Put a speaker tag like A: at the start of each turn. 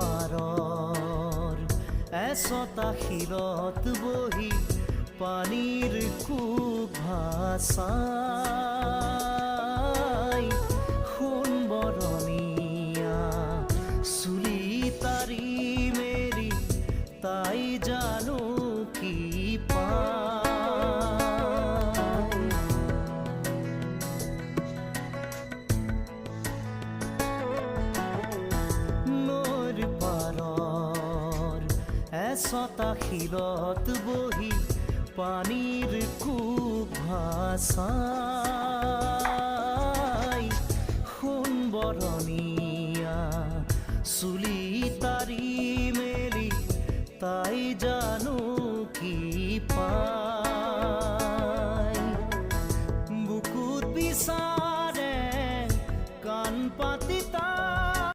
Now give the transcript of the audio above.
A: পাৰৰ এচটা শিলত বহি পানীৰ কোব ভাচাই সোণবৰণীয়া চুলি তাৰি মেলি তাই জানো কি পায়। নৈৰ পাৰৰ এচটা শিলত বহি পানীৰ কোব ভাচাই সোণবৰণীয়া চুলি তাৰি মেলি তাই জানো কি পায়।